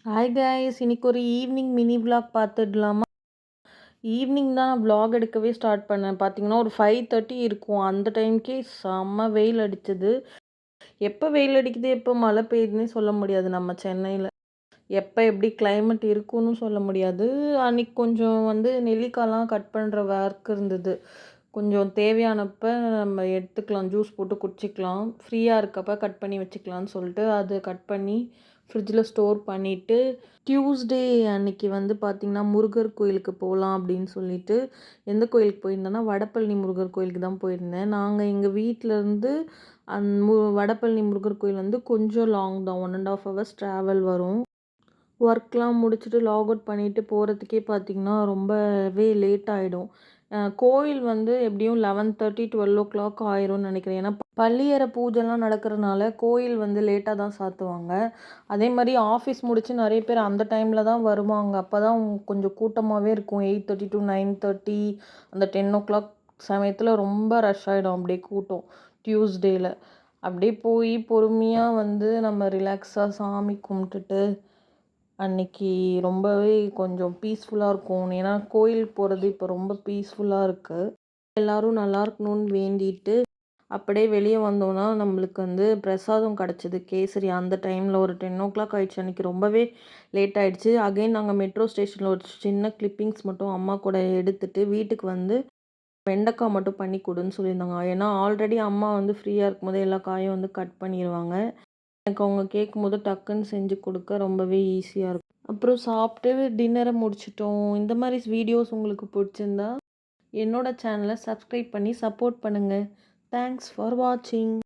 Hi guys, இன்னைக்கு ஒரு evening mini vlog பார்த்துடலாமா? ஈவினிங் தான் நான் vlog எடுக்கவே ஸ்டார்ட் பண்ணேன். பார்த்தீங்கன்னா ஒரு 5:30 இருக்கும். அந்த டைம்க்கே செம்ம வெயில் அடிச்சது. எப்போ வெயில் அடிக்குது, எப்போ மழை பெய்யுதுன்னே சொல்ல முடியாது நம்ம சென்னையில். எப்போ எப்படி climate இருக்குன்னு சொல்ல முடியாது. அன்னைக்கு கொஞ்சம் நெல்லிக்காய்லாம் கட் பண்ணுற ஒர்க் இருந்தது. கொஞ்சம் தேவையானப்ப நம்ம எடுத்துக்கலாம், ஜூஸ் போட்டு குடிச்சிக்கலாம். ஃப்ரீயாக இருக்கப்ப கட் பண்ணி வச்சுக்கலான்னு சொல்லிட்டு அதை கட் பண்ணி ஃப்ரிட்ஜில் ஸ்டோர் பண்ணிவிட்டு டியூஸ்டே அன்னைக்கு பார்த்திங்கன்னா முருகர் கோயிலுக்கு போகலாம் அப்படின்னு சொல்லிட்டு எந்த கோயிலுக்கு போயிருந்தேன்னா வடபழனி முருகர் கோயிலுக்கு தான் போயிருந்தேன். நாங்கள் எங்கள் வீட்டிலேருந்து வடபழனி முருகர் கோயில் கொஞ்சம் லாங் தான், 1.5 hours ட்ராவல் வரும். ஒர்க்லாம் முடிச்சுட்டு லாக் அவுட் பண்ணிவிட்டு போகிறதுக்கே பார்த்திங்கன்னா ரொம்பவே லேட் ஆகிடும். கோயில் எப்படியும் 11:30 12 ஆயிரும்னு நினைக்கிறேன். ஏன்னா பள்ளியறை பூஜைலாம் நடக்கிறனால கோயில் லேட்டாக தான் சாத்துவாங்க. அதே மாதிரி ஆஃபீஸ் முடித்து நிறைய பேர் அந்த டைமில் தான் வருவாங்க. அப்போ தான் கொஞ்சம் கூட்டமாகவே இருக்கும். 8:30 to 9:30 அந்த 10 சமயத்தில் ரொம்ப ரஷ் ஆகிடும். அப்படியே கூட்டம் டியூஸ்டேயில். அப்படியே போய் பொறுமையாக நம்ம ரிலாக்ஸாக சாமி கும்பிட்டுட்டு அன்னைக்கு ரொம்பவே கொஞ்சம் பீஸ்ஃபுல்லாக இருக்கும். ஏன்னா கோயில் போகிறது இப்போ ரொம்ப பீஸ்ஃபுல்லாக இருக்குது. எல்லோரும் நல்லா இருக்கணும்னு வேண்டிட்டு அப்படியே வெளியே வந்தோன்னா நம்மளுக்கு பிரசாதம் கிடச்சிது, கேசரி. அந்த டைமில் ஒரு 10 ஆயிடுச்சு. அன்றைக்கி ரொம்பவே லேட் ஆகிடுச்சு. அகைன் நாங்கள் மெட்ரோ ஸ்டேஷனில் ஒரு சின்ன கிளிப்பிங்ஸ் மட்டும் அம்மா கூட எடுத்துகிட்டு வீட்டுக்கு வெண்டைக்காய் மட்டும் பண்ணி கொடுன்னு சொல்லியிருந்தாங்க. ஏன்னா ஆல்ரெடி அம்மா ஃப்ரீயாக இருக்கும்போது எல்லா காயும் கட் பண்ணிடுவாங்க. எனக்கு அவங்க கேட்கும்போது டக்குன்னு செஞ்சு கொடுக்க ரொம்பவே ஈஸியாக இருக்கும். அப்புறம் சாப்பிட்டு டின்னரை முடிச்சிட்டோம். இந்த மாதிரி வீடியோஸ் உங்களுக்கு பிடிச்சிருந்தா என்னோட சேனலை சப்ஸ்கிரைப் பண்ணி சப்போர்ட் பண்ணுங்கள். தேங்க்ஸ் ஃபார் வாட்சிங்.